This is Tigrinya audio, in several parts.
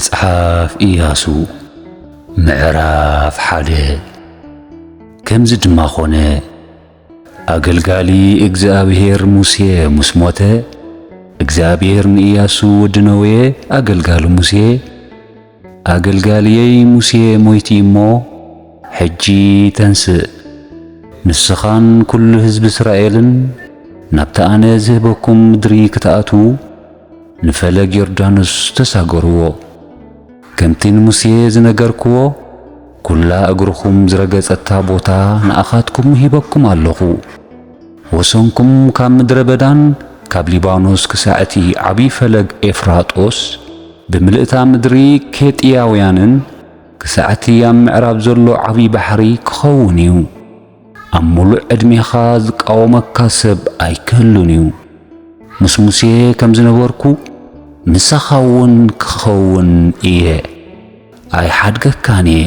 መጽሐፍ ኢያሱ ምዕራፍ 1 ከምዝ ድማ ኾነ አገልጋሊ እግዚአብሔር ሙሴ ምስ ሞተ እግዚአብሔር ንኢያሱ ወዲ ነዌ አገልጋሉ ሙሴ አገልጋልየይ ሙሴ ሞይቲ እሞ ሕጂ ተንስእ ንስኻን ኩሉ ህዝቢ እስራኤልን ናብታ አነ ዝህበኩም ምድሪ ክትኣቱ ንፈለግ ዮርዳኖስ ተሳገርዎ ከምቲ ሙሴ ዝነገርክዎ ኩላ እግርኩም ዝረገጸታ ቦታ ንኣኻትኩም ሂበኩም ኣለኹ ወሰንኩም ካብ ምድረ በዳን ካብ ሊባኖስ ክሳዕቲ ዓቢ ፈለግ ኤፍራጦስ ብምልእታ ምድሪ ኬጥያውያንን ክሳዕቲ ኣብ ምዕራብ ዘሎ ዓቢ ባሕሪ ክኸውን እዩ ኣብ ሙሉእ ዕድሜኻ ዝቃወመካ ሰብ ኣይክህሉን እዩ ምስ ሙሴ ከም ዝነበርኩ ንስኻ እውን ክኸውን እየ ኣይሓድገካን እየ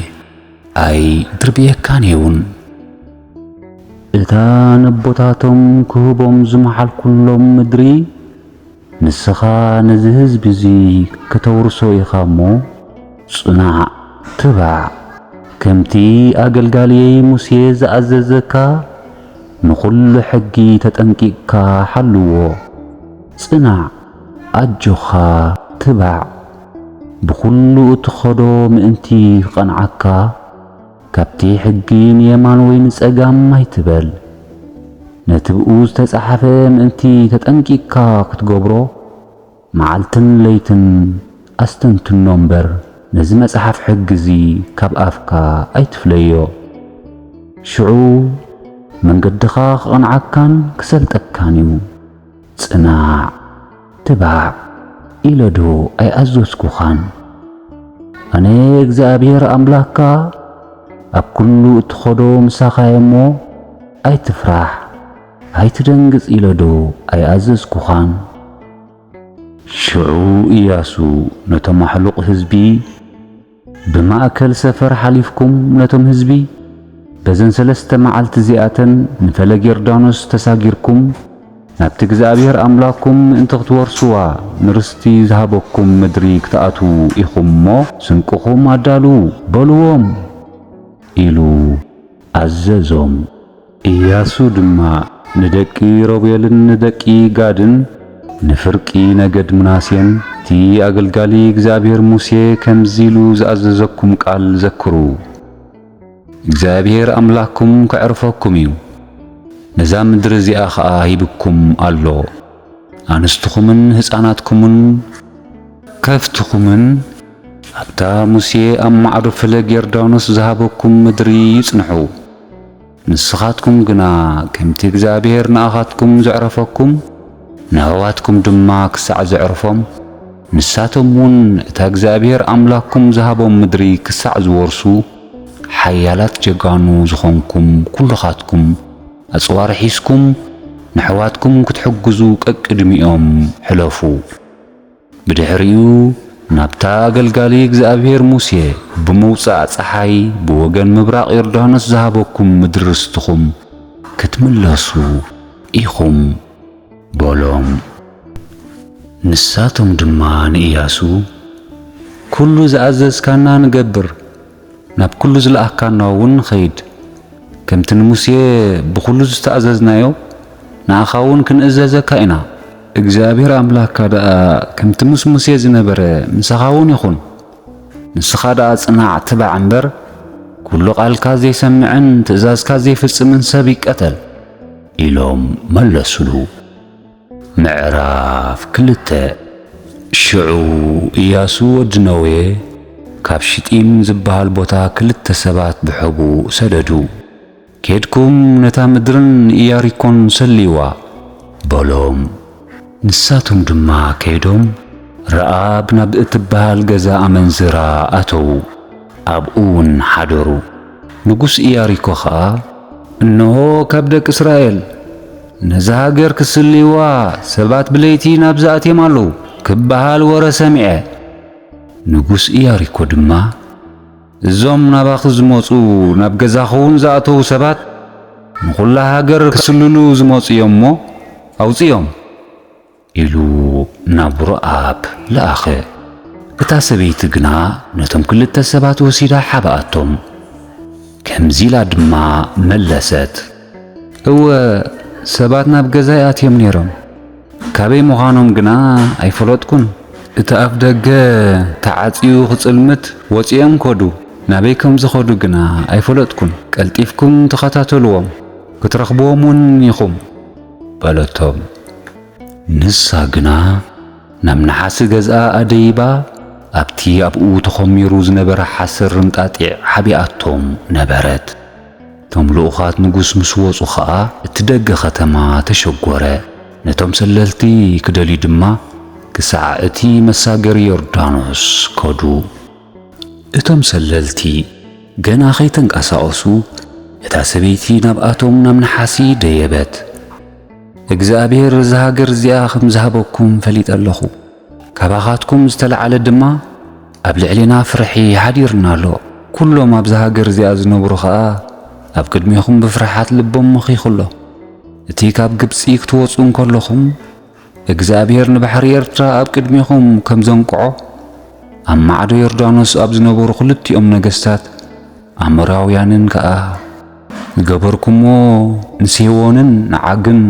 ኣይድርብየካን እውን እታ ነቦታቶም ክህቦም ዝመሓልኩሎም ምድሪ ንስኻ ነዚ ህዝቢ እዚ ከተውርሶ ኢኻ እሞ ጽናዕ ትባዕ ከምቲ አገልጋልየይ ሙሴ ዝኣዘዘካ ንኹሉ ሕጊ ተጠንቂቕካ ሓልዎ ጽናዕ ኣጆኻ ትባዕ ብኹሉ እትኸዶ ምእንቲ ቐንዓካ ካብቲ ሕጊ ንየማን ወይ ንጸጋም ኣይትበል ነቲ ብኡ ዝተጻሕፈ ምእንቲ ተጠንቂቕካ ክትገብሮ መዓልትን ለይትን ኣስተንትኖ እምበር ነዚ መጽሓፍ ሕጊ እዚ ካብ ኣፍካ ኣይትፍለዮ ሽዑ መንገድኻ ክቐንዓካን ክሰልጠካን እዩ ጽናዕ ትባዕ ኢለዶ ኣይኣዘዝኩኻን ኣነ እግዚአብሔር ኣምላኽካ ኣብ ኩሉ እትኸዶ ምሳኻ እሞ ኣይትፍራሕ ኣይትደንግጽ ኢለዶ ኣይኣዘዝኩኻን ሽዑ ኢያሱ ነቶም ማሕሉቕ ህዝቢ ብማእከል ሰፈር ሓሊፍኩም ነቶም ህዝቢ በዘን 3 መዓልቲ እዚኣተን ንፈለግ ዮርዳኖስ ተሳጊርኩም ናብቲ እግዚአብሔር ኣምላኽኩም ምእንቲ ክትወርሱዋ ንርስቲ ዝሃበኩም ምድሪ ክትኣቱ ኢኹም እሞ ስንቅኹም ኣዳሉ በልዎም ኢሉ ኣዘዞም ኢያሱ ድማ ንደቂ ሮቤልን ንደቂ ጋድን ንፍርቂ ነገድ ምናሴን ቲ አገልጋሊ እግዚአብሔር ሙሴ ከምዚሉ ዝኣዘዘኩም ቃል ዘክሩ እግዚአብሔር ኣምላኽኩም ከዕርፈኩም እዩ ነዛ ምድሪ እዚኣ ኸኣ ሂብኩም ኣሎ ኣንስትኹምን ህፃናትኩምን ከፍትኹምን ኣብታ ሙሴ ኣብ ማዕሮ ፈለግ ዮርዳኖስ ዝሃበኩም ምድሪ ይጽንሑ ንስኻትኩም ግና ከምቲ እግዚአብሔር ንኣኻትኩም ዘዕረፈኩም ንኣህዋትኩም ድማ ክሳዕ ዘዕርፎም ንሳቶም እውን እታ እግዚአብሔር ኣምላኽኩም ዝሃቦም ምድሪ ክሳዕ ዝወርሱ ሓያላት ጀጋኑ ዝኾንኩም ኩልኻትኩም ኣጽዋር ሒዝኩም ንሕዋትኩም ክትሕግዙ ቀቅድሚኦም ሕለፉ ብድሕሪኡ ናብታ አገልጋሊ እግዚአብሔር ሙሴ ብምውፃእ ፀሓይ ብወገን ምብራቕ ዮርዳኖስ ዝሃበኩም ምድሪ ርስትኹም ክትምለሱ ኢኹም በሎም ንሳቶም ድማ ንኢያሱ ኩሉ ዝኣዘዝካና ንገብር ናብ ኩሉ ዝለኣካና እውን ኸይድ ከምቲ ሙሴ ብኹሉ ዝተኣዘዝናዮ ንኣኻ እውን ክንእዘዘካ ኢና እግዚአብሔር ኣምላኽካ ደኣ ከምቲ ምስ ሙሴ ዝነበረ ምሳኻ እውን ይኹን ንስኻ ደኣ ጽናዕ ትባዕ እምበር ኩሉ ቃልካ ዘይሰምዕን ትእዛዝካ ዘይፍጽምን ሰብ ይቀተል ኢሎም መለሱሉ ምዕራፍ 2 ሽዑ ኢያሱ ወዲ ነዌ ካብ ሽጢም ዝበሃል ቦታ 2 ሰባት ብሕቡ ሰደዱ ኬድኩም ነታ ምድርን ኢያሪኮን ሰሊዋ በሎም ንሳቶም ድማ ከይዶም ረአብ ናብ እትበሃል ገዛ ኣመንዝራ ኣተዉ ኣብኡ እውን ሓደሩ ንጉስ ኢያሪኮ ኸኣ እነሆ ካብ ደቂ እስራኤል ነዛ ሃገር ክስልይዋ ሰባት ብለይቲ ናብዛ ኣትዮም ኣለዉ ክበሃል ወረ ሰሚዐ ንጉስ ኢያሪኮ ድማ እዞም ናባኺ ዝመፁ ናብ ገዛኹውን ዝኣተዉ ሰባት ንኹላ ሃገር ክስልሉ ዝመፁ እዮም እሞ ኣውፅዮም ኢሉ ናብ ረአብ ለኣኸ እታ ሰበይቲ ግና ነቶም ክልተ ሰባት ወሲዳ ሓባኣቶም ከምዚላ ድማ መለሰት እወ ሰባት ናብ ገዛይ ኣትዮም ነይሮም ካበይ ምዃኖም ግና ኣይፈለጥኩን እታ ኣፍ ደገ ተዓጽዩ ክጽልምት ወፂኦም ኮዱ ናበይ ከም ዝኸዱ ግና ኣይፈለጥኩን ቀልጢፍኩም ተኸታተልዎም ክትረኽብዎም እውን ኢኹም በለቶም ንሳ ግና ናብ ናሓሲ ገዝኣ ኣደይባ ኣብቲ ኣብኡ ተኸሚሩ ዝነበረ ሓሰር ርምጣጢዕ ሓቢኣቶም ነበረት ቶም ልኡኻት ንጉስ ምስ ወፁ ኸዓ እቲ ደገ ኸተማ ተሸጐረ ነቶም ሰለልቲ ክደልዩ ድማ ክሳዕ እቲ መሳገሪ ዮርዳኖስ ከዱ እቶም ሰለልቲ ገና ኸይተንቀሳቐሱ እታ ሰበይቲ ናብኣቶም ናብ ናሓሲ ደየበት እግዚአብሔር ዝሃገር እዚኣ ከም ዝሃበኩም ፈሊጥ ኣለኹ ካባኻትኩም ዝተለዓለ ድማ ኣብ ልዕሊና ፍርሒ ሓዲርና ኣሎ ኩሎም ኣብ ዝሃገር እዚኣ ዝነብሩ ኸዓ ኣብ ቅድሚኹም ብፍርሓት ልቦም መኺኹሎ እቲ ካብ ግብፂ ክትወፁ እንከለኹም እግዚአብሔር ንባሕሪ ኤርትራ ኣብ ቅድሚኹም ከም ዘንቅዖ ኣብ ማዕዶ ዮርዳኖስ ኣብ ዝነበሩ ክልቲኦም ነገሥታት ኣሞራውያንን ከዓ ዝገበርኩሞ ንሴዎንን ንዓግን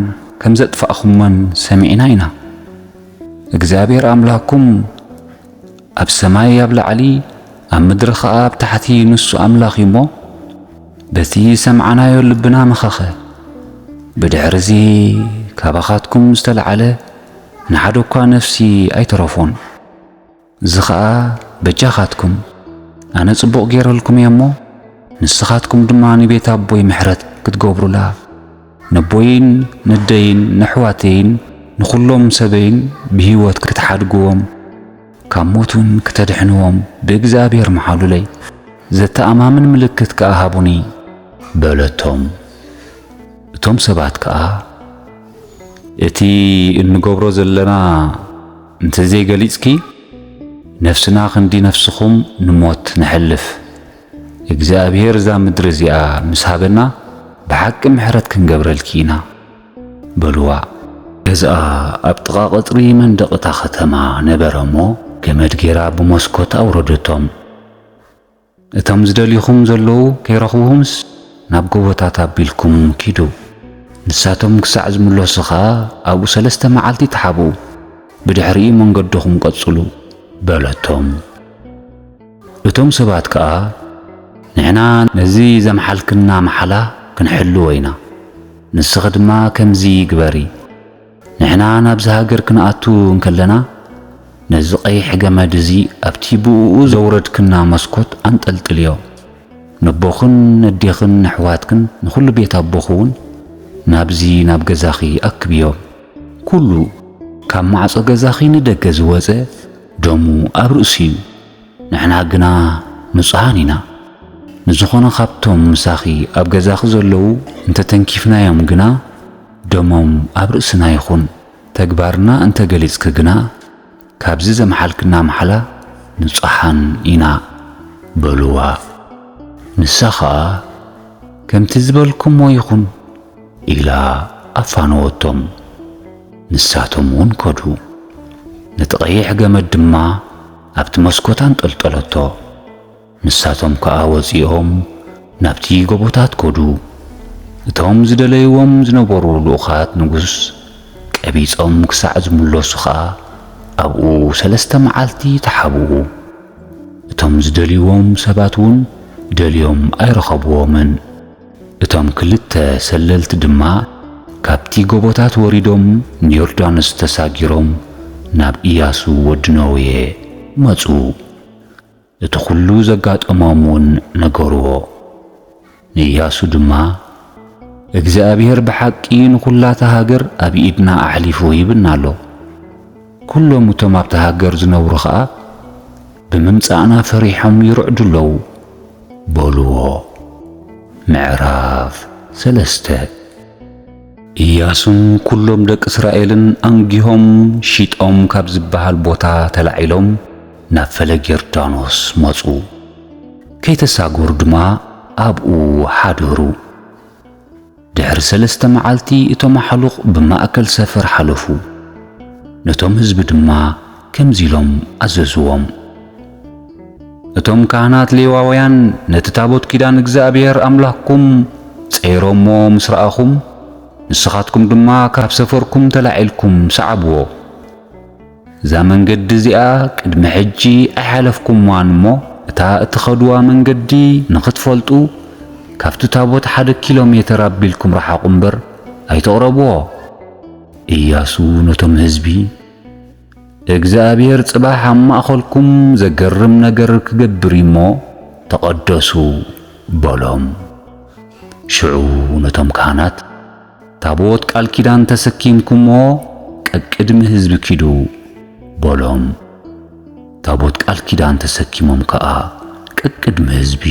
ከም ዘጥፋእኹሞን ሰሚዕና ኢና እግዚአብሔር ኣምላክኩም ኣብ ሰማይ ኣብ ላዕሊ ኣብ ምድሪ ኸዓ ኣብ ታሕቲ ንሱ ኣምላኽ እሞ በቲ ሰምዓናዮ ልብና መኸኸ ብድሕሪዚ ካባኻትኩም ዝተለዓለ ንሓደ እኳ ነፍሲ ኣይተረፎን እዚ ኸዓ በጃኻትኩም ኣነ ጽቡቕ ገይረልኩም እየ እሞ ንስኻትኩም ድማ ንቤት ኣቦይ ምሕረት ክትገብሩላ ነቦይን ንደይን ንሕዋተይን ንኹሎም ሰበይን ብህይወት ክትሓድግዎም ካብ ሞቱን ክተድሕንዎም ብእግዚአብሔር መሓሉለይ ዘተኣማምን ምልክት ከዓ ሃቡኒ በለቶም እቶም ሰባት ከዓ እቲ እንገብሮ ዘለና እንተዘይገሊጽኪ ነፍስና ክንዲ ነፍስኹም ንሞት ንሕልፍ እግዚአብሔር እዛ ምድሪ እዚኣ ምስ ሃበና ብሓቂ ምሕረት ክንገብረልኪ ኢና በልዋ ገዝኣ ኣብ ጥቓ ቐጽሪ መንደቕታ ኸተማ ነበረ እሞ ገመድ ጌራ ብመስኮት ኣውረደቶም እቶም ዝደልይኹም ዘለዉ ከይረኽብኹምስ ናብ ጎቦታት ኣቢልኩም ኪዱ ንሳቶም ክሳዕ ዝምለሱ ኸዓ ኣብኡ 3 መዓልቲ ተሓብኡ ብድሕሪ መንገዶኹም ቀጽሉ በለቶም እቶም ሰባት ከዓ ንሕና ነዚ ዘመሓልክና መሓላ ክንሕልዎ ኢና ንስኺ ድማ ከምዚ ግበሪ ንሕና ናብዚ ሃገር ክንኣቱ እንከለና ነዚ ቀይሕ ገመድ እዚ ኣብቲ ብኡኡ ዘውረድክና መስኮት አንጠልጥልዮ ነቦኽን ነዴኽን ኣሕዋትክን ንኹሉ ቤት ኣቦኹውን ናብዚ ናብ ገዛኺ ኣክብዮ ኩሉ ካብ ማዕጾ ገዛኺ ንደገ ዝወፀ ደሙ ኣብ ርእሱ እዩ ንሕና ግና ንጹሃን ኢና ንዝኾነ ካብቶም ምሳኺ ኣብ ገዛኺ ዘለዉ እንተተንኪፍናዮም ግና ደሞም ኣብ ርእስና ይኹን ተግባርና እንተገሊጽክ ግና ካብዚ ዘመሓልክና መሓላ ንጹሃን ኢና በልዋ ንሳ ኸዓ ከምቲ ዝበልኩሞ ይኹን ኢላ ኣፋነወቶም ንሳቶም እውን ከዱ ነቲ ቀይሕ ገመድ ድማ ኣብቲ መስኮት አንጠልጠለቶ ንሳቶም ከዓ ወፂኦም ናብቲ ጎቦታት ከዱ እቶም ዝደለይዎም ዝነበሩ ልኡኻት ንጉስ ቀቢጾም ክሳዕ ዝምለሱ ኸዓ ኣብኡ 3 መዓልቲ ተሓብኡ እቶም ዝደልይዎም ሰባት እውን ደልዮም ኣይረኸብዎምን እቶም ክልተ ሰለልቲ ድማ ካብቲ ጎቦታት ወሪዶም ንዮርዳኖስ ተሳጊሮም ናብ ኢያሱ ወዲ ነዌ መጹ እቲ ኩሉ ዘጋጠሞም እውን ነገርዎ ንኢያሱ ድማ እግዚአብሔር ብሓቂ ንኹላታ ሃገር ኣብ ኢድና ኣሕሊፉ ይብና ኣሎ ኩሎም እቶም ኣብቲ ሃገር ዝነብሩ ኸዓ ብምምጻእና ፈሪሖም ይርዕዱ ኣለዉ በልዎ ምዕራፍ 3 ኢያሱን ኩሎም ደቂ እስራኤልን አንጊሆም ሺጦም ካብ ዝበሃል ቦታ ተላዒሎም ናብ ፈለግ ዮርዳኖስ መጹ ከይተሳጎሩ ድማ ኣብኡ ሓደሩ ድሕሪ 3 መዓልቲ እቶም ኣሕሉቕ ብማእከል ሰፈር ሓለፉ ነቶም ህዝቢ ድማ ከምዚ ኢሎም ኣዘዝዎም እቶም ካህናት ሌዋውያን ነቲ ታቦት ኪዳን እግዚአብሔር አምላክኩም ጸይሮሞ ምስ ረአኹም ንስኻትኩም ድማ ካብ ሰፈርኩም ተላዒልኩም ሰዓብዎ። እዛ መንገዲ እዚኣ ቅድሚ ሕጂ ኣይሓለፍኩምዋን እሞ እታ እትኸድዋ መንገዲ ንኽትፈልጡ ካብቲ ታቦት 1 ኪሎ ሜትር ኣቢልኩም ረሓቑ እምበር ኣይተቕረብዎ። ኢያሱ ነቶም ህዝቢ እግዚአብሔር ጽባሕ ኣብ ማእኸልኩም ዘገርም ነገር ክገብር እሞ ተቐደሱ በሎም። ሽዑ ነቶም ካህናት ታቦት ቃል ኪዳን ተሰኪምኩሞ ቅድሚ ህዝቢ ኪዱ በሎም። ታቦት ቃል ኪዳን ተሰኪሞም ከኣ ቅድሚ ህዝቢ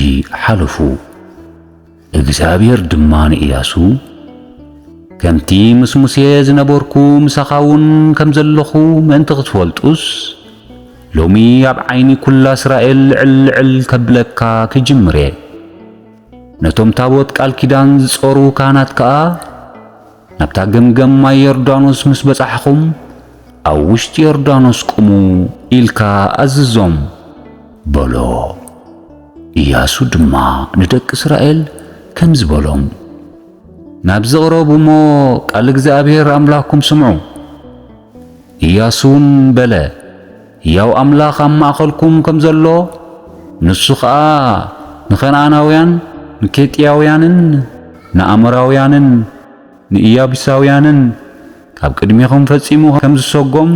ሓለፉ። እግዚአብሔር ድማ ንኢያሱ ከምቲ ምስ ሙሴ ዝነበርኩ ምሳኻውን ከም ዘለኹ ምእንቲ ክትፈልጡስ ሎሚ ኣብ ዓይኒ ኩላ እስራኤል ልዕል ከብለካ ክጅምር እየ። ነቶም ታቦት ቃል ኪዳን ዝጾሩ ካህናት ከኣ ናብታ ገምገም ማይ ዮርዳኖስ ምስ በጻሕኹም ኣብ ውሽጢ ዮርዳኖስ ቁሙ ኢልካ ኣዝዞም በሎ። ኢያሱ ድማ ንደቂ እስራኤል ከም ዝበሎም ናብ ዝቕረቡ እሞ ቃል እግዚአብሔር አምላክኩም ስምዑ። ኢያሱን በለ ያው አምላኽ ኣብ ማእኸልኩም ከም ዘሎ ንሱ ኸኣ ንከነዓናውያን ንኬጥያውያንን ንኣሞራውያንን ንኢያቡሳውያንን ካብ ቅድሚኹም ፈጺሙ ከም ዝሰጎም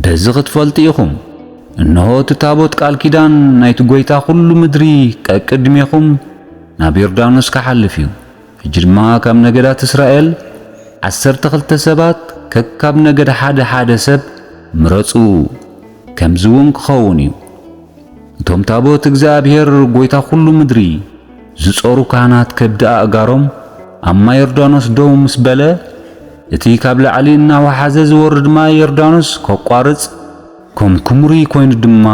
በዚ ክትፈልጡ ኢኹም። እነሆ እቲ ታቦት ቃል ኪዳን ናይቲ ጐይታ ኩሉ ምድሪ ቅድሚኹም ናብ ዮርዳኖስ ክሓልፍ እዩ። ሕጂ ድማ ካብ ነገዳት እስራኤል 12 ሰባት ከካብ ነገድ ሓደ ሰብ ምረጹ። ከምዚ እውን ክኸውን እዩ። እቶም ታቦት እግዚአብሔር ጐይታ ኩሉ ምድሪ ዝጾሩ ካህናት ከብዲ ኣእጋሮም ኣብ ማይ ዮርዳኖስ ደው ምስ በለ እቲ ካብ ላዕሊ እናወሓዘ ዝወርድ ማይ ዮርዳኖስ ከቋርጽ ከምኩምሪ ኮይኑ ድማ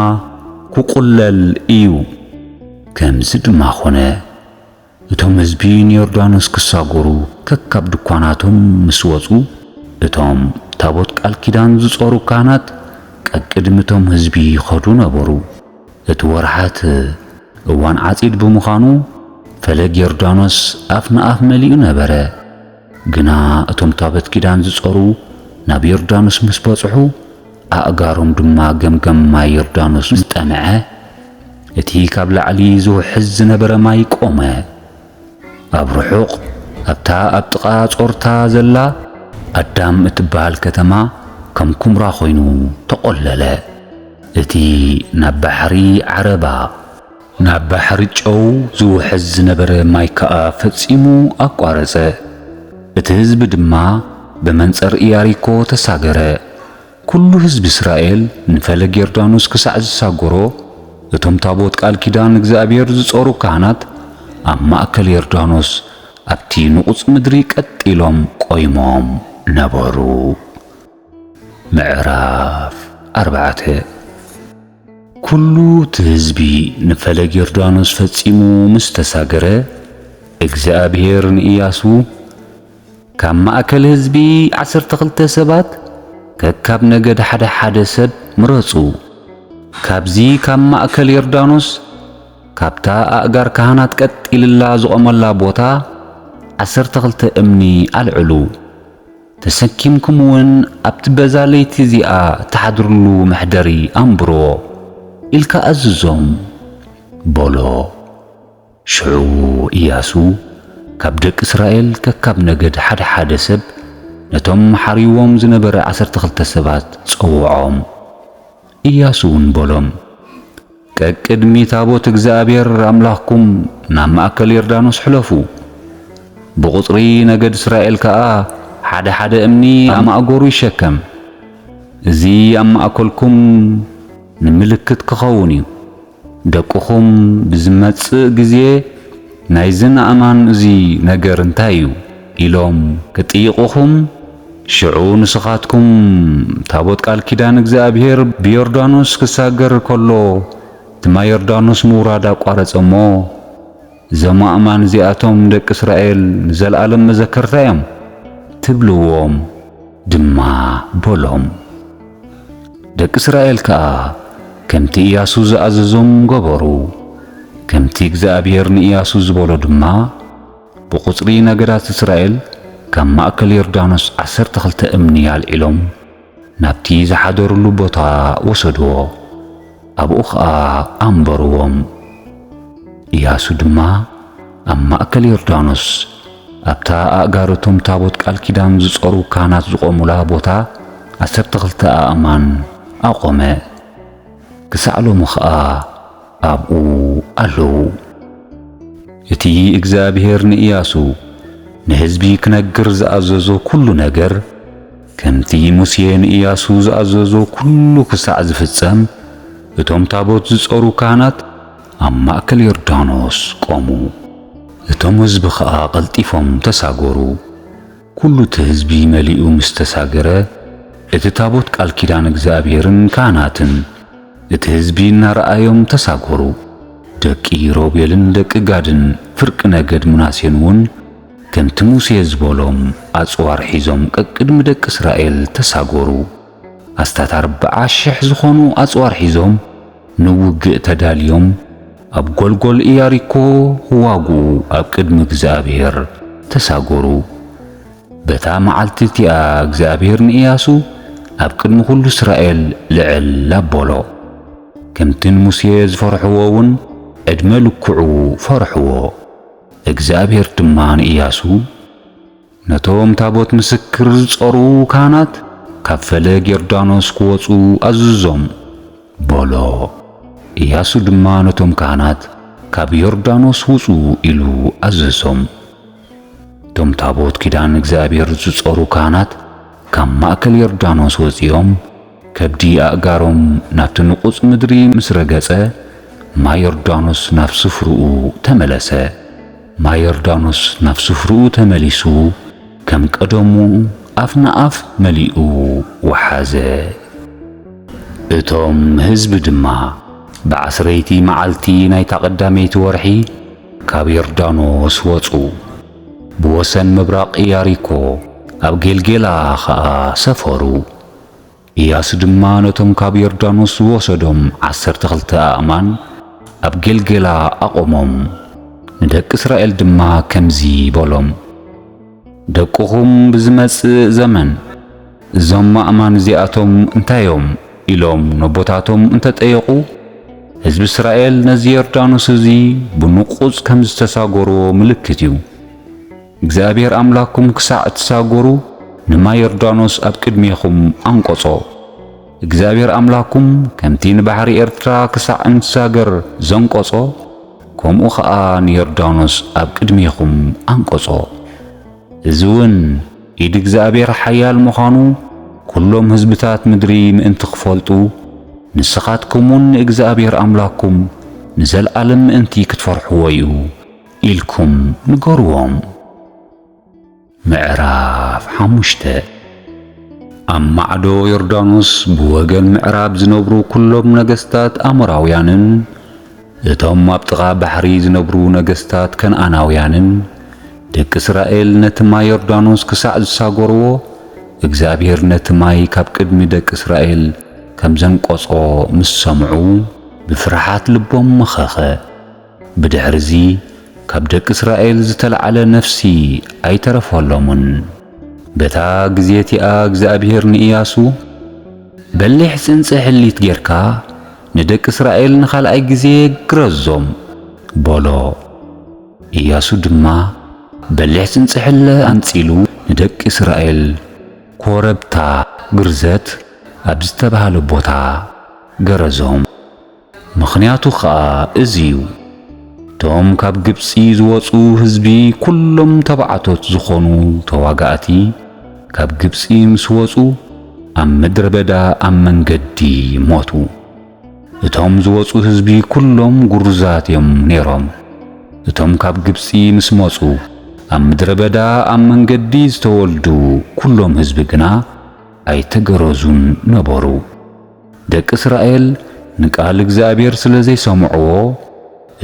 ክቁለል እዩ። ከምዚ ድማ ኾነ። እቶም ህዝቢ ንዮርዳኖስ ክሳገሩ ከካብ ድኳናቶም ምስ ወጹ እቶም ታቦት ቃል ኪዳን ዝጾሩ ካህናት ቅድሚቶም ህዝቢ ይኸዱ ነበሩ። እቲ ወርሓት እዋን ዓጺድ ብምዃኑ ፈለግ ዮርዳኖስ ኣፍ ንኣፍ መሊኡ ነበረ። ግና እቶም ታቦት ኪዳን ዝጾሩ ናብ ዮርዳኖስ ምስ በጽሑ ኣእጋሮም ድማ ገምገም ማይ ዮርዳኖስ ዝጠምዐ እቲ ካብ ላዕሊ ዝውሕዝ ዝነበረ ማይ ቆመ። ኣብ ርሑቕ ኣብታ ኣብ ጥቓ ጾርታ ዘላ ኣዳም እትበሃል ከተማ ከም ኩምራ ኮይኑ ተቖለለ። እቲ ናብ ባሕሪ ዓረባ ናብ ባሕሪ ጨው ዝውሕዝ ዝነበረ ማይ ከኣ ፈጺሙ ኣቋረጸ። እቲ ህዝቢ ድማ ብመንጸር ኢያሪኮ ተሳገረ። ኩሉ ህዝቢ እስራኤል ንፈለግ ዮርዳኖስ ክሳዕ ዝሳገሮ እቶም ታቦት ቃል ኪዳን እግዚአብሔር ዝጾሩ ካህናት ኣብ ማእከል ዮርዳኖስ ኣብቲ ንቑጽ ምድሪ ቀጢሎም ቆይሞም ነበሩ። ምዕራፍ 4 ኩሉ እቲ ህዝቢ ንፈለግ ዮርዳኖስ ፈጺሙ ምስ ተሳገረ እግዚአብሔር ንኢያሱ ካብ ማእከል ህዝቢ 12 ሰባት ከካብ ነገድ ሓደ ሰብ ምረጹ። ካብዚ ካብ ማእከል ዮርዳኖስ ካብታ ኣእጋር ካህናት ቀጢልላ ዝቖመላ ቦታ 12 እምኒ ኣልዕሉ። ተሰኪምኩም እውን ኣብቲ በዛለይቲ እዚኣ ተሓድርሉ መሕደሪ ኣንብርዎ ኢልካ ኣዝዞም በሎ። ሽዑ ኢያሱ ካብ ደቂ እስራኤል ከካብ ነገድ ሓደ ሰብ ነቶም ሓሪዎም ዝነበረ 12 ሰባት ጸውዖም። ኢያሱ እውን በሎም ቅድሚ ታቦት እግዚአብሔር አምላክኩም ናብ ማእከል ዮርዳኖስ ሕለፉ። ብቁጽሪ ነገድ እስራኤል ከኣ ሓደ እምኒ ኣብ ማእገሩ ይሸከም። እዚ ኣብ ማእከልኩም ንምልክት ክኸውን እዩ። ደቅኹም ብዝመጽእ ጊዜ ናይዚ ንኣማን እዚ ነገር እንታይ እዩ ኢሎም ክጥይቑኹም ሽዑ ንስኻትኩም ታቦት ቃል ኪዳን እግዚአብሔር ብዮርዳኖስ ክሳገር ከሎ ትማ ዮርዳኖስ ምውራድ ኣቋረጸ እሞ እዞም ኣእማን እዚኣቶም ደቂ እስራኤል ንዘለኣለም መዘከርታ እዮም ትብልዎም ድማ በሎም። ደቂ እስራኤል ከኣ ከምቲ ኢያሱ ዝኣዘዞም ገበሩ። ከምቲ እግዚአብሔር ንኢያሱ ዝበሎ ድማ ብቁጽሪ ነገዳት እስራኤል ካብ ማእከል ዮርዳኖስ 12 እምኒ ኣልዒሎም ናብቲ ዝሓደሩሉ ቦታ ወሰድዎ። ኣብኡ ኸኣ ኣንበርዎም። ኢያሱ ድማ ኣብ ማእከል ዮርዳኖስ ኣብታ ኣእጋሮቶም ታቦት ቃል ኪዳን ዝጸሩ ካህናት ዝቆሙላ ቦታ 12 ኣእማን ኣቆመ። ክሳዕሎሙ ኸኣ ኣብኡ ኣለዉ። እቲ እግዚአብሔር ንኢያሱ ንሕዝቢ ክነግር ዝኣዘዞ ኩሉ ነገር ከምቲ ሙሴ ንኢያሱ ዝኣዘዞ ኩሉ ክሳዕ ዝፍጸም እቶም ታቦት ዝጸሩ ካህናት ኣብ ማእከል ዮርዳኖስ ቆሙ። እቶም ሕዝቢ ኸኣ ቐልጢፎም ተሳገሩ። ኩሉ እቲ ሕዝቢ መሊኡ ምስ ተሳገረ እቲ ታቦት ቃል ኪዳን እግዚአብሔርን ካህናትን እቲ ሕዝቢ እናረኣዮም ተሳገሩ። ደቂ ሮቤልን ደቂ ጋድን ፍርቂ ነገድ ምናሴን እውን ከምቲ ሙሴ ዝበሎም ኣጽዋር ሒዞም ቅድሚ ደቂ እስራኤል ተሳገሩ። 40,000 ዝኾኑ ኣጽዋር ሒዞም ንውግእ ተዳልዮም ኣብ ጐልጐል ኢያሪኮ ክዋግኡ ኣብ ቅድሚ እግዚአብሔር ተሳገሩ። በታ መዓልቲ እቲኣ እግዚአብሔር ንኢያሱ ኣብ ቅድሚ ኩሉ እስራኤል ልዕል ኣበሎ። ከምቲ ሙሴ ዝፈርሕዎ እውን ዕድመ ልክዑ ፈርሕዎ። እግዚአብሔር ድማ ንኢያሱ ነቶም ታቦት ምስክር ዝጸሩ ካህናት ካብ ፈለግ ዮርዳኖስ ክወፁ ኣዝዞም በሎ። ኢያሱ ድማ ነቶም ካህናት ካብ ዮርዳኖስ ውፁ ኢሉ ኣዘዞም። እቶም ታቦት ኪዳን እግዚአብሔር ዝጸሩ ካህናት ካብ ማእከል ዮርዳኖስ ወፂኦም ከብዲ ኣእጋሮም ናብቲ ንቑጽ ምድሪ ምስ ረገጸ ማይ ዮርዳኖስ ናብ ስፍርኡ ተመለሰ። ማይ ዮርዳኖስ ናብ ስፍርኡ ተመሊሱ ከም ቀደሙ ኣፍ ንኣፍ መሊኡ ወሓዘ። እቶም ሕዝቢ ድማ ብ10ይቲ መዓልቲ ናይታ ቀዳመይቲ ወርሒ ካብ ዮርዳኖስ ወፁ። ብወሰን ምብራቕ ኢያሪኮ ኣብ ጌልጌላ ኸኣ ሰፈሩ። ኢያሱ ድማ ነቶም ካብ ዮርዳኖስ ዝወሰዶም 12 ኣእማን ኣብ ጌልጌላ ኣቆሞም። ንደቂ እስራኤል ድማ ከምዚ በሎም፣ ደቅኹም ብዝመጽእ ዘመን እዞም ኣእማን እዚኣቶም እንታዮም ኢሎም ነቦታቶም እንተጠየቑ ሕዝቢ እስራኤል ነዚ ዮርዳኖስ እዚ ብንቁጽ ከም ዝተሳገርዎ ምልክት እዩ። እግዚአብሔር ኣምላክኩም ክሳዕ እትሳገሩ ንማይ ዮርዳኖስ ኣብ ቅድሜኹም አንቆጾ። እግዚአብሔር ኣምላክኩም ከምቲ ንባሕሪ ኤርትራ ክሳዕ እንትሳገር ዘንቆጾ ከምኡ ኸኣ ንዮርዳኖስ ኣብ ቅድሜኹም አንቆጾ። እዚ እውን ኢድ እግዚአብሔር ሓያል ምዃኑ ኩሎም ሕዝብታት ምድሪ ምእንቲ ክፈልጡ ንስኻትኩምን እግዚአብሔር ኣምላክኩም ንዘለዓለም ምእንቲ ክትፈርሕዎ እዩ ኢልኩም ንገርዎም። ምዕራፍ 5 ኣብ ማዕዶ ዮርዳኖስ ብወገን ምዕራብ ዝነብሩ ኩሎም ነገሥታት አሞራውያንን እቶም ኣብ ጥቓ ባሕሪ ዝነብሩ ነገሥታት ከነዓናውያንን ደቂ እስራኤል ነቲ ማይ ዮርዳኖስ ክሳዕ ዝሳገርዎ እግዚአብሔር ነቲ ማይ ካብ ቅድሚ ደቂ እስራኤል ከም ዘንቆጾ ምስ ሰምዑ ብፍርሃት ልቦም መኸኸ። ብድሕሪዚ ካብ ደቂ እስራኤል ዝተለዓለ ነፍሲ ኣይተረፈሎምን። በታ ግዜ እቲኣ እግዚአብሔር ንኢያሱ በሊሕ ጽንጽ ሕሊት ጌርካ ንደቂ እስራኤል ንኻልኣይ ግዜ ግረዞም በሎ። ኢያሱ ድማ በሊሕ ጽንጽ ሕለ አንጺሉ ንደቂ እስራኤል ኮረብታ ግርዘት ኣብ ዝተባሃለ ቦታ ገረዞም። ምኽንያቱ ኸኣ እዚዩ እቶም ካብ ግብፂ ዝወፁ ሕዝቢ ኩሎም ተባዕቶት ዝኾኑ ተዋጋእቲ ካብ ግብፂ ምስ ወፁ ኣብ ምድረ በዳ ኣብ መንገዲ ሞቱ። እቶም ዝወፁ ሕዝቢ ኩሎም ጉሩዛት እዮም ነይሮም። እቶም ካብ ግብፂ ምስ መፁ ኣብ ምድረ በዳ ኣብ መንገዲ ዝተወልዱ ኩሎም ሕዝቢ ግና ኣይተገረዙን ነበሩ። ደቂ እስራኤል ንቃል እግዚአብሔር ስለ ዘይሰምዕዎ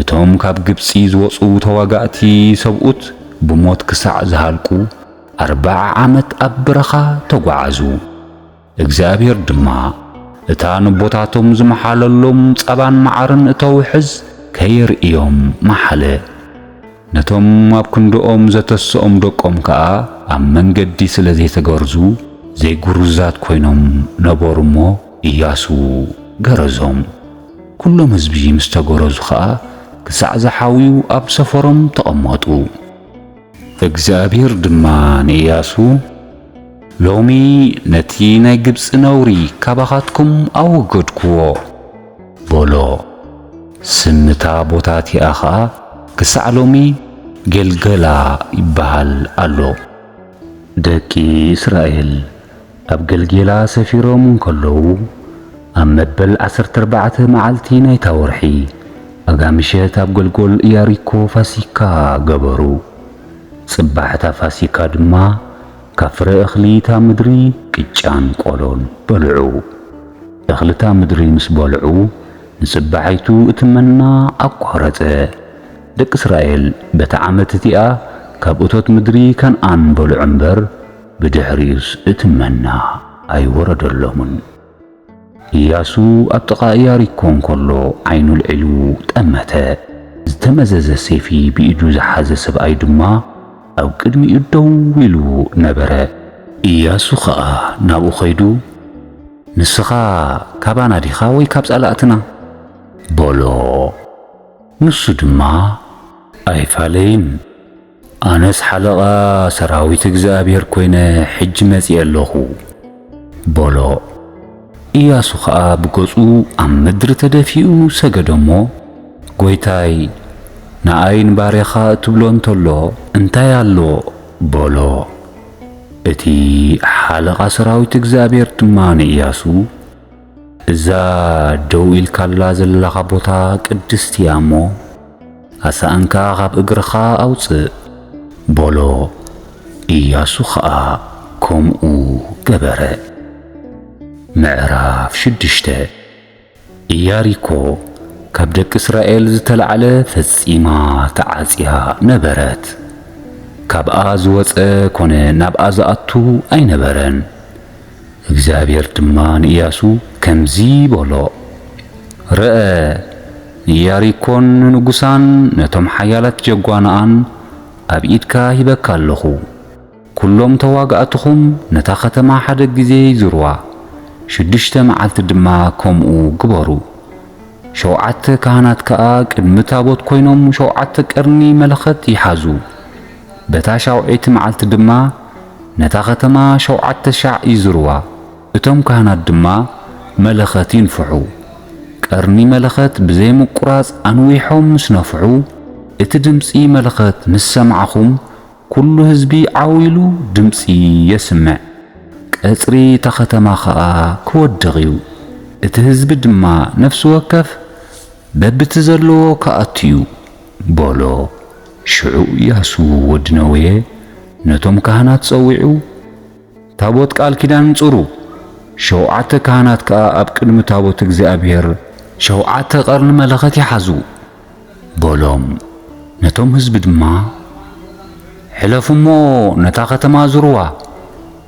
እቶም ካብ ግብፂ ዝወፁ ተዋጋእቲ ሰብኡት ብሞት ክሳዕ ዝሃልቁ 40 ዓመት ኣብ በረኻ ተጓዓዙ። እግዚአብሔር ድማ እታ ንቦታቶም ዝመሓለሎም ጸባን መዓርን እተውሕዝ ከይርእዮም መሓለ ነቶም ኣብ ክንዶኦም ዘተስኦም ደቆም ከዓ ኣብ መንገዲ ስለ ዘይተገርዙ ዘይጉርዛት ኮይኖም ነበሩ እሞ ኢያሱ ገረዞም ኩሎም ህዝቢ ምስ ተገረዙ ከዓ ክሳዕ ዝሓዊው ኣብ ሰፈሮም ተቐመጡ እግዚአብሔር ድማ ንኢያሱ ሎሚ ነቲ ናይ ግብፅ ነውሪ ካባኻትኩም ኣወገድክዎ በሎ ስምታ ቦታት ይኣኻ ክሳዕ ሎሚ ገልገላ ይበሃል ኣሎ ደቂ እስራኤል ኣብ ገልገላ ሰፊሮም እንከለዉ ኣብ መበል 14 መዓልቲ ናይታ ወርሒ ኣጋምሸት ኣብ ገልጎል ኢያሪኮ ፋሲካ ገበሩ ጽባሕታ ፋሲካ ድማ ካፍረ እኽሊታ ምድሪ ቅጫን ቆሎን በልዑ እኽልታ ምድሪ ምስ በልዑ ንጽባሒቱ እትመና ኣቋረጸ ደቂ እስራኤል በታ ዓመት እቲኣ ካብ እቶት ምድሪ ከነዓን በልዑ እምበር ብድሕሪኡስ እትመና ኣይወረደሎምን ኢያሱ ኣብ ጥቓ ኢያሪኮ እንከሎ ዓይኑ ልዒሉ ጠመተ ዝተመዘዘ ሰይፊ ብኢዱ ዝሓዘ ሰብኣይ ድማ ኣብ ቅድሚኡ ደው ኢሉ ነበረ ኢያሱ ከዓ ናብኡ ኸይዱ ንስኻ ካባና ዲኻ ወይ ካብ ጸላእትና በሎ ንሱ ድማ ኣይፋለይን ኣነስ ሓለቓ ሰራዊት እግዚአብሔር ኮይነ ሕጂ መጺእ ኣለኹ በሎ ኢያሱ ከዓ ብገጹ ኣብ ምድሪ ተደፊኡ ሰገደ እሞ ጐይታይ ንኣይን ባርያኻ እትብሎ እንተሎ እንታይ ኣሎ በሎ እቲ ሓለቓ ሰራዊት እግዚአብሔር ድማ ንኢያሱ እዛ ደው ኢልካላ ዘለኻ ቦታ ቅድስቲ እያ እሞ ኣሳእንካ ካብ እግርኻ ኣውፅእ በሎ ኢያሱ ከዓ ከምኡ ገበረ ምዕራፍ 6 ኢያሪኮ ካብ ደቂ እስራኤል ዝተለዓለ ፈጺማ ተዓጽያ ነበረት ካብኣ ዝወፀ ኮነ ናብኣ ዝኣቱ ኣይነበረን እግዚአብሔር ድማ ንኢያሱ ከምዚ በሎ ረአ ኢያሪኮን ንጉሳን ነቶም ሓያላት ጀጓናኣን ኣብ ኢድካ ሂበካ ኣለኹ ኩሎም ተዋጋእትኹም ነታ ከተማ ሓደ ግዜ ይዝርዋ 6 መዓልቲ ድማ ከምኡ ግበሩ 7 ካህናት ከዓ ቅድሚ ታቦት ኮይኖም 7 ቀርኒ መለኸት ይሓዙ በታ 7ይቲ መዓልቲ ድማ ነታ ከተማ 7 ሻዕ ይዝርዋ እቶም ካህናት ድማ መለኸት ይንፍሑ ቀርኒ መለኸት ብዘይ ምቁራጽ አንዊሖም ምስ ነፍሑ እቲ ድምፂ መለኸት ምስ ሰማዕኹም ኩሉ ህዝቢ ዓዊሉ ድምፂ የስምዕ ቀጽሪ ተኸተማ ከዓ ክወድቕ እቲ ህዝቢ ድማ ነፍሲ ወከፍ በብቲ ዘለዎ ከኣትዩ በሎ ሽዑ ኢያሱ ወዲ ነዌ ነቶም ካህናት ጸዊዑ ታቦት ቃል ኪዳን ጽሩ 7 ካህናት ከዓ ኣብ ቅድሚ ታቦት እግዚአብሔር 7 ቀርኒ መለኸት ይሓዙ በሎም ነቶም ህዝቢ ድማ ሕለፉሞ ነታ ከተማ ዝርዋ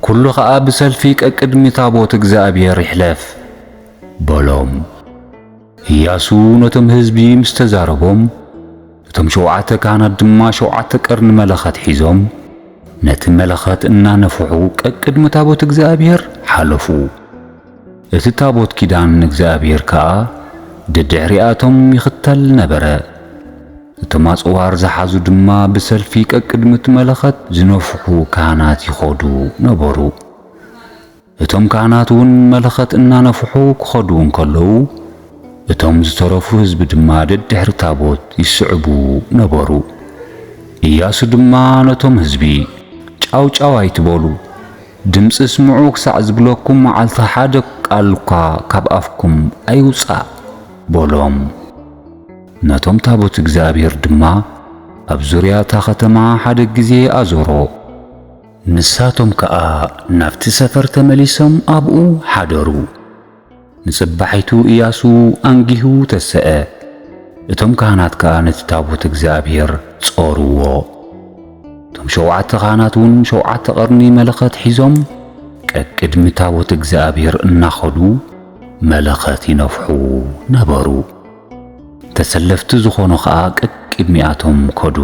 ኩሉ ከዓ ብሰልፊ ቅድሚ ታቦት እግዚአብሔር ይሕለፍ በሎም ኢያሱ ነቶም ህዝቢ ምስ ተዛረቦም እቶም 7 ካህናት ድማ 7 ቀርኒ መለኸት ሒዞም ነቲ መለኸት እናነፍሑ ቅድሚ ታቦት እግዚአብሔር ሓለፉ እቲ ታቦት ኪዳን እግዚአብሔር ከዓ ድድሕሪኣቶም ይኽተል ነበረ እቶም ኣጽዋር ዝሓዙ ድማ ብሰልፊ ቅድሚ እቲ መለኸት ዝነፍሑ ካህናት ይኸዱ ነበሩ እቶም ካህናት እውን መለኸት እናነፍሑ ክኸዱ እንከለዉ እቶም ዝተረፉ ህዝቢ ድማ ድድሕሪ ታቦት ይስዕቡ ነበሩ ኢያሱ ድማ ነቶም ህዝቢ ጫው ኣይትበሉ ድምፂ ስምዑ ክሳዕ ዝብለኩም መዓልቲ ሓደ ቃልኳ ካብ ኣፍኩም ኣይውፃእ በሎም ነቶም ታቦት እግዚአብሔር ድማ ኣብ ዙርያ እታ ከተማ ሓደ ግዜ ኣዞሮ ንሳቶም ከዓ ናብቲ ሰፈር ተመሊሶም ኣብኡ ሓደሩ ንጽባሒቱ ኢያሱ አንጊሁ ተሰአ እቶም ካህናት ከዓ ነቲ ታቦት እግዚአብሔር ጾርዎ እቶም 7 ካህናት እውን 7 ቀርኒ መለኸት ሒዞም ቅድሚ ታቦት እግዚአብሔር እናኸዱ መለኸት ይነፍሑ ነበሩ። ተሰለፍቲ ዝኾኑ ኸዓ ቅድሚኣቶም ከዱ።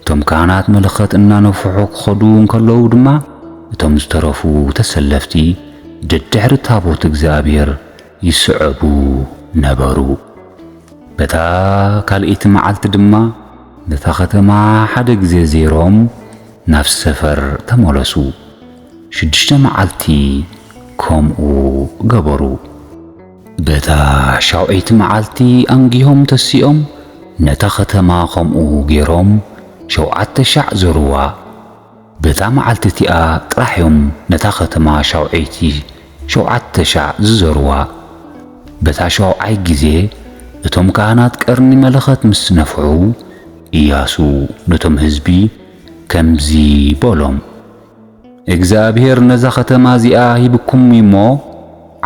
እቶም ካህናት መለኸት እናነፍሑ ክኸዱ እንከለዉ ድማ እቶም ዝተረፉ ተሰለፍቲ ደድሕሪ ታቦት እግዚአብሔር ይስዕቡ ነበሩ። በታ ካልእቲ መዓልቲ ድማ ነታ ከተማ ሓደ ግዜ ዘይሮም ናብ ሰፈር ተመለሱ። 6 መዓልቲ ከምኡ ገበሩ። በታ 7ይቲ መዓልቲ አንጊሆም ተሲኦም ነታ ከተማ ከምኡ ገይሮም 7,000 ዘሩዋ። በታ መዓልቲ እቲኣ ጥራሕዮም ነታ ከተማ 7,000 ዝዘሩዋ። በታ 7ይ ግዜ እቶም ካህናት ቀርኒ መለኸት ምስ ነፍሑ ኢያሱ ነቶም ህዝቢ ከምዚ በሎም፣ እግዚአብሔር ነዛ ከተማ እዚኣ ሂብኩም እሞ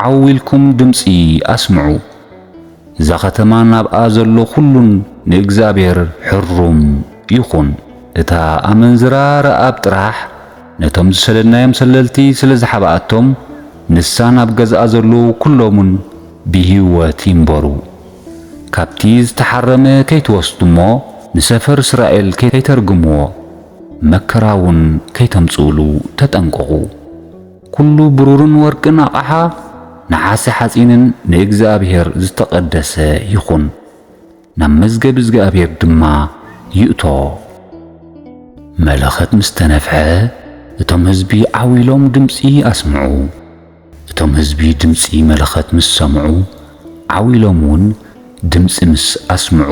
ዓዊልኩም ድምፂ ኣስምዑ። እዛ ከተማ ናብኣ ዘሎ ኩሉን ንእግዚአብሔር ሕሩም ይኹን። እታ ኣመንዝራ ረአብ ጥራሕ ነቶም ዝሰለናዮም ሰለልቲ ስለ ዝሓባኣቶም ንሳ ናብ ገዝኣ ዘለዉ ኩሎምን ብህይወት ይንበሩ። ካብቲ ዝተሓረመ ከይትወስዱ እሞ ንሰፈር እስራኤል ከይተርግምዎ መከራውን ከይተምጽኡሉ ተጠንቀቑ። ኩሉ ብሩርን ወርቅን ኣቕሓ ነሓሲ ሓጺንን ንእግዚአብሔር ዝተቐደሰ ይኹን። ናብ መዝገብ እግዚአብሔር ድማ ይእቶ። መለኸት ምስ ተነፍሐ እቶም ህዝቢ ዓዊሎም ድምፂ ኣስምዑ። እቶም ህዝቢ ድምፂ መለኸት ምስ ሰምዑ ዓዊሎም እውን ድምፂ ምስ ኣስምዑ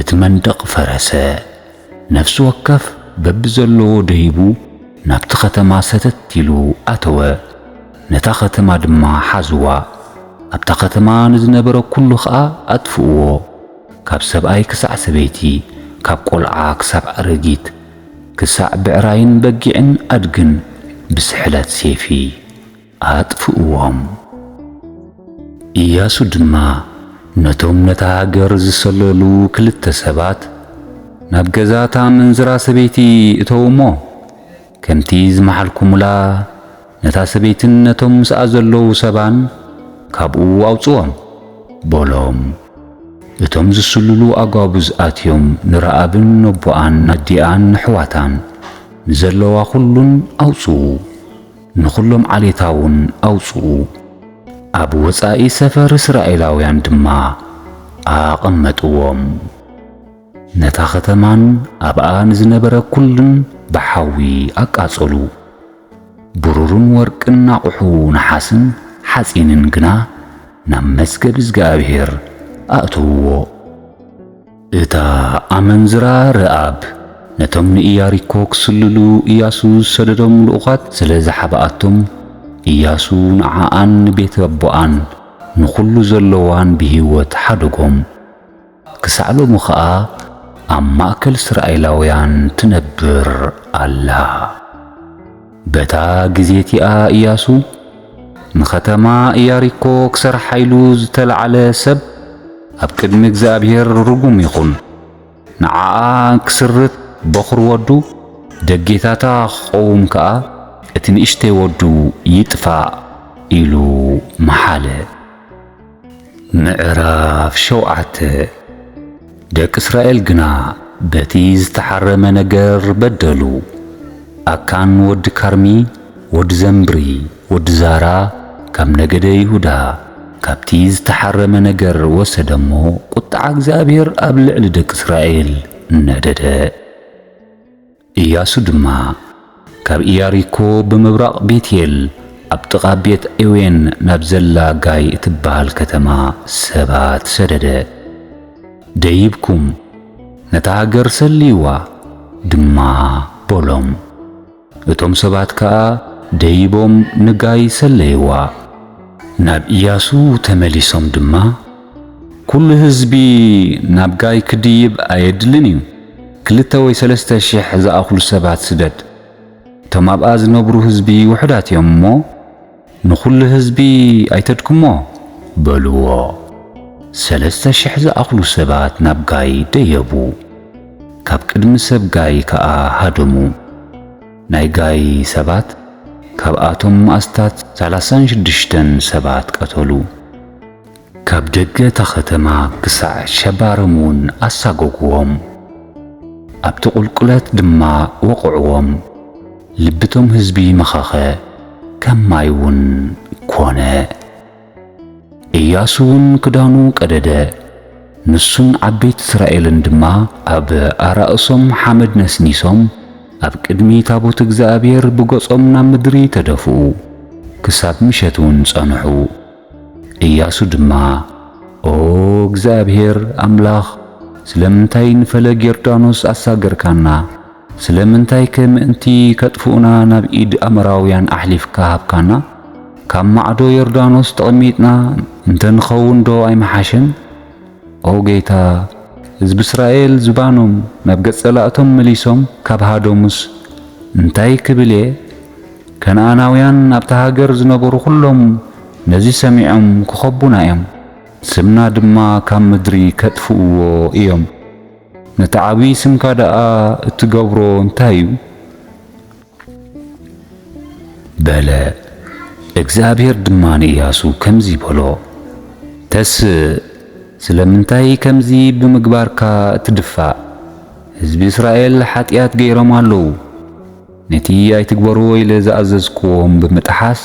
እቲ መንደቕ ፈረሰ። ነፍሲ ወከፍ በብዘለዎ ደሂቡ ናብቲ ከተማ ሰተት ኢሉ ኣተወ። ነታ ከተማ ድማ ሓዝዋ። ኣብታ ከተማ ንዝነበረ ኩሉ ኸዓ ኣጥፍእዎ። ካብ ሰብኣይ ክሳዕ ሰበይቲ፣ ካብ ቆልዓ ክሳብ ኣረጊት፣ ክሳዕ ብዕራይን በጊዕን ኣድግን ብስሕለት ሴፊ ኣጥፍእዎም። ኢያሱ ድማ ነቶም ነታ ሃገር ዝሰለሉ 2 ሰባት ናብ ገዛታ መንዝራ ሰበይቲ እተውሞ፣ ከምቲ ዝመሓልኩሙላ ነታ ሰበይትን ነቶም ምስኣ ዘለዉ ሰባን ካብኡ ኣውፅዎም በሎም። እቶም ዝስልሉ ኣጓቡዝ ኣትዮም ንረአብን ነቦኣን ኣዲኣን ኣሕዋታን ንዘለዋ ኩሉን ኣውፅኡ፣ ንኹሎም ዓሌታውን ኣውፅኡ። ኣብ ወፃኢ ሰፈር እስራኤላውያን ድማ ኣቐመጥዎም። ነታ ከተማን ኣብኣ ንዝነበረ ኩሉን ብሓዊ ኣቃጸሉ። ብሩርን ወርቅን ኣቑሑ ነሓስን ሓጺንን ግና ናብ መዝገብ እግዚአብሔር ኣእትውዎ። እታ ኣመንዝራ ረአብ ነቶም ንኢያሪኮ ክስልሉ ኢያሱ ዝሰደዶም ልኡኻት ስለ ዝሓባኣቶም ኢያሱ ንዓኣን ቤት ኣቦኣን ንኹሉ ዘለዋን ብህይወት ሓደጎም። ክሳዕ ሎሚ ኸዓ ኣብ ማእከል እስራኤላውያን ትነብር ኣላ። በታ ግዜ እቲኣ ኢያሱ ንኸተማ ኢያሪኮ ክሰርሕ ሓይሉ ዝተለዓለ ሰብ ኣብ ቅድሚ እግዚአብሔር ርጉም ይኹን፣ ንዓኣ ክስርት በኹር ወዱ ደጌታታ ክቐውም ከኣ እቲ ንእሽተይ ወዱ ይጥፋእ ኢሉ መሓለ። ምዕራፍ 7 ደቂ እስራኤል ግና በቲ ዝተሓረመ ነገር በደሉ። ኣካን ወዲ ካርሚ፣ ወዲ ዘምብሪ፣ ወዲ ዛራ ካብ ነገደ ይሁዳ ካብቲ ዝተሓረመ ነገር ወሰደሞ ቁጣዕ እግዚአብሔር ኣብ ልዕሊ ደቂ እስራኤል ነደደ። ኢያሱ ድማ ካብ ኢያሪኮ ብምብራቕ ቤቴል ኣብ ጥቓ ቤት ኤዌን ናብ ዘላ ጋይ እትበሃል ከተማ ሰባት ሰደደ። ደይብኩም ነታ ሃገር ሰልይዋ ድማ በሎም። እቶም ሰባት ከዓ ደይቦም ንጋይ ሰለይዋ። ናብ ኢያሱ ተመሊሶም ድማ ኩሉ ህዝቢ ናብ ጋይ ክድይብ ኣየድልን እዩ፣ 2 ወይ 3 ሽሕ ዝኣኽሉ ሰባት ስደድ። እቶም ኣብኣ ዝነብሩ ህዝቢ ውሕዳት እዮም እሞ ንኹሉ ህዝቢ ኣይተድኩሞ በልዎ። 3,000 ዝኣኽሉ ሰባት ናብ ጋይ ደየቡ። ካብ ቅድሚ ሰብ ጋይ ከዓ ሃደሙ። ናይ ጋይ ሰባት ካብኣቶም ኣስታት 36 ሰባት ቀተሉ። ካብ ደገ እታ ከተማ ክሳዕ ሸባሮም እውን ኣሳጎግዎም። ኣብቲ ቁልቁለት ድማ ወቕዕዎም። ልብቶም ህዝቢ መኻኸ ከም ማይ እውን ኮነ። ኢያሱ እውን ክዳኑ ቀደደ። ንሱን ዓበይቲ እስራኤልን ድማ ኣብ ኣራእሶም ሓመድ ነስኒሶም ኣብ ቅድሚ ታቦት እግዚአብሔር ብገጾም ናብ ምድሪ ተደፍኡ። ክሳብ ምሸት እውን ጸንሑ። ኢያሱ ድማ ኦ እግዚአብሔር አምላኽ ስለምንታይ ንፈለግ ዮርዳኖስ ኣሳገርካና? ስለምንታይ ከምእንቲ ከጥፍኡና ናብ ኢድ ኣሞራውያን ኣሕሊፍካ ሃብካና? ካብ ማዕዶ ዮርዳኖስ ተቐሚጥና እንተንኸውን ዶ ኣይመሓሽን? ኦ ጌታ ህዝቢ እስራኤል ዝባኖም ናብ ገጸ ላእቶም መሊሶም ካብ ሃዶሙስ እንታይ ክብል እየ? ከነኣናውያን ኣብታ ሃገር ዝነበሩ ኩሎም ነዚ ሰሚዖም ክኸቡና እዮም። ስምና ድማ ካብ ምድሪ ከጥፍእዎ እዮም። ነቲ ዓብዪ ስምካ ደኣ እትገብሮ እንታይ እዩ? በለ። እግዚአብሔር ድማ ንኢያሱ ከምዚ በሎ፣ ስለምንታይ ከምዚ ብምግባርካ እትድፋእ? ህዝቢ እስራኤል ሓጢአት ገይሮም ኣለዉ። ነቲ ኣይትግበርዎ ኢለ ዝኣዘዝክዎም ብምጥሓስ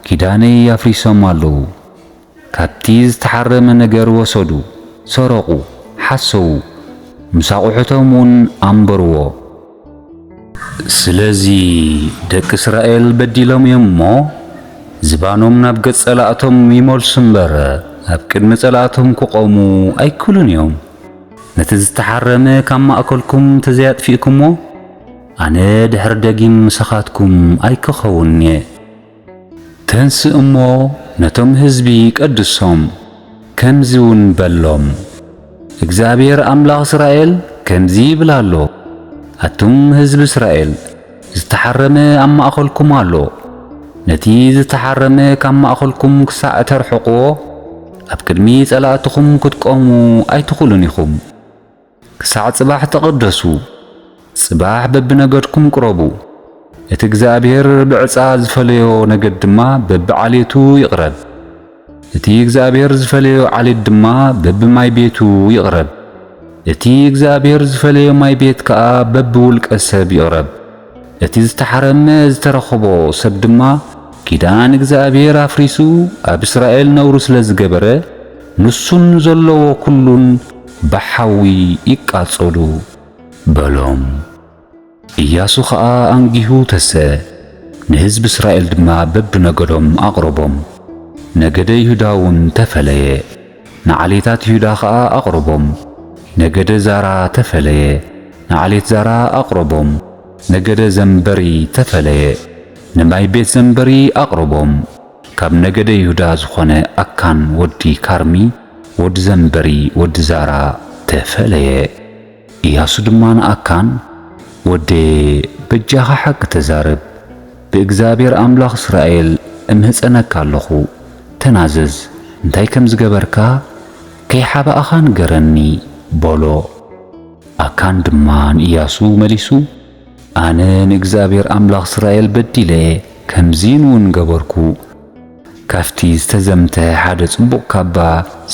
ኪዳነይ ኣፍሪሶም ኣለዉ። ካብቲ ዝተሓረመ ነገር ወሰዱ፣ ሰረቑ፣ ሓሰዉ፣ ምስ ኣቑሑቶም እውን ኣንበርዎ። ስለዚ ደቂ እስራኤል በዲሎም እዮም እሞ ዝባኖም ናብ ገጽ ጸላእቶም ይመልሱ እምበር ኣብ ቅድሚ ጸላእቶም ክቆሙ ኣይክእሉን እዮም። ነቲ ዝተሓረመ ካብ ማእከልኩም ተዘያጥፊእኩሞ ኣነ ድሕሪ ደጊም ምሳኻትኩም ኣይክኸውን እየ። ተንስእ እሞ ነቶም ህዝቢ ቀድሶም፣ ከምዚ እውን በሎም፣ እግዚአብሔር ኣምላኽ እስራኤል ከምዚ ይብል ኣሎ፣ ኣቱም ህዝቢ እስራኤል ዝተሓረመ ኣብ ማእኸልኩም ኣሎ። ነቲ ዝተሓረመ ካብ ማእኸልኩም ክሳዕ ተርሕቕዎ ኣብ ቅድሚ ጸላእትኹም ክትቆሙ ኣይትኽእሉን ኢኹም። ክሳዕ ጽባሕ ተቐደሱ፣ ጽባሕ በብነገድኩም ቅረቡ። እቲ እግዚአብሔር ብዕፃ ዝፈለዮ ነገድ ድማ በብዓሌቱ ይቕረብ። እቲ እግዚአብሔር ዝፈለዮ ዓሌት ድማ በብማይ ቤቱ ይቕረብ። እቲ እግዚአብሔር ዝፈለዮ ማይ ቤት ከዓ በብውልቀ ሰብ ይቕረብ። እቲ ዝተሓረመ ዝተረኸቦ ሰብ ድማ ኪዳን እግዚአብሔር ኣፍሪሱ ኣብ እስራኤል ነውሩ ስለ ዝገበረ ንሱን ዘለዎ ኩሉን ብሓዊ ይቃጸሉ በሎም። ኢያሱ ከዓ አንጊሁ ተስአ፣ ንህዝቢ እስራኤል ድማ በብነገዶም ኣቕረቦም። ነገደ ይሁዳ እውን ተፈለየ፣ ንዓሌታት ይሁዳ ከዓ ኣቕረቦም። ነገደ ዛራ ተፈለየ፣ ንዓሌት ዛራ ኣቕረቦም። ነገደ ዘንበሪ ተፈለየ፣ ንማይ ቤት ዘንበሪ ኣቕረቦም። ካብ ነገደ ይሁዳ ዝኾነ ኣካን ወዲ ካርሚ ወዲ ዘንበሪ ወዲ ዛራ ተፈለየ። ኢያሱ ድማ ንኣካን ወዴ በጃኻ ሓቂ ተዛረብ፣ ብእግዚአብሔር ኣምላኽ እስራኤል እምህፀነካ ኣለኹ፣ ተናዘዝ፣ እንታይ ከም ዝገበርካ ከይሓባእኻ ንገረኒ በሎ። ኣካን ድማ ንኢያሱ መሊሱ ኣነ ንእግዚአብሔር ኣምላኽ እስራኤል በዲለ ከምዚን እውን ገበርኩ። ካፍቲ ዝተዘምተ ሓደ ጽቡቕ ካባ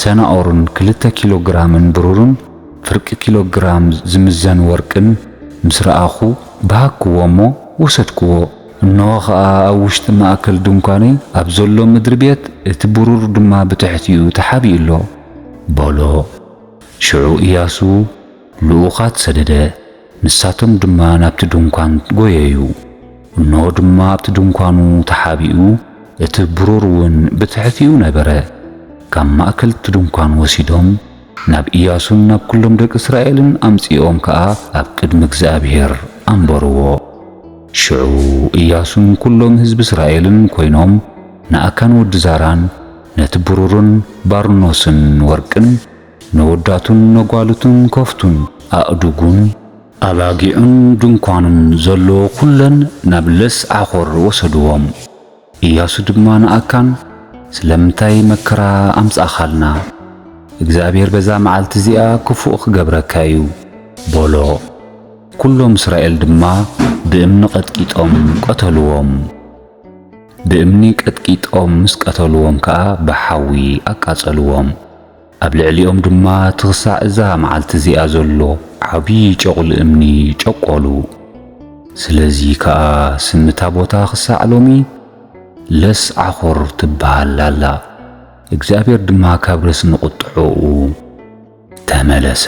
ሰናኦርን 2 ኪሎግራምን ብሩርን ፍርቂ ኪሎግራም ዝምዘን ወርቅን ምስ ረኣኹ ባሃክዎ እሞ ወሰድክዎ። እነሆ ኸኣ ኣብ ውሽጢ ማእከል ድንኳነይ ኣብ ዘሎ ምድሪ ቤት እቲ ብሩር ድማ ብትሕቲኡ ተሓቢኡሎ በሎ። ሽዑ ኢያሱ ልኡኻት ሰደደ፣ ንሳቶም ድማ ናብቲ ድንኳን ጎየዩ። እነሆ ድማ ኣብቲ ድንኳኑ ተሓቢኡ እቲ ብሩር እውን ብትሕቲኡ ነበረ። ካብ ማእከል እቲ ድንኳን ወሲዶም ናብ ኢያሱን ናብ ኩሎም ደቂ እስራኤልን ኣምጺኦም ከዓ ኣብ ቅድሚ እግዚአብሔር ኣንበርዎ። ሽዑ ኢያሱን ኩሎም ህዝቢ እስራኤልን ኮይኖም ንኣካን ወዲ ዛራን ነቲ ብሩርን ባርኖስን ወርቅን ነወዳቱን ነጓሉቱን ከፍቱን ኣእዱጉን ኣባጊዑን ድንኳኑን ዘሎ ኩለን ናብ ለስ ዓኾር ወሰድዎም። ኢያሱ ድማ ንኣካን ስለምንታይ መከራ ኣምጻእኻልና? እግዚአብሔር በዛ መዓልቲ እዚኣ ክፉእ ክገብረካ እዩ በሎ። ኩሎም እስራኤል ድማ ብእምኒ ቀጥቂጦም ቀተልዎም። ብእምኒ ቀጥቂጦም ምስ ቀተልዎም ከዓ ብሓዊ ኣቃጸልዎም። ኣብ ልዕሊኦም ድማ ትኽሳዕ እዛ መዓልቲ እዚኣ ዘሎ ዓብዪ ጨቑሊ እምኒ ጨቈሉ። ስለዚ ከዓ ስምታ ቦታ ክሳዕ ሎሚ ለስ ዓኾር ትበሃል ኣላ። እግዚአብሔር ድማ ካብ ርእሲ ንቁጥዑኡ ተመለሰ።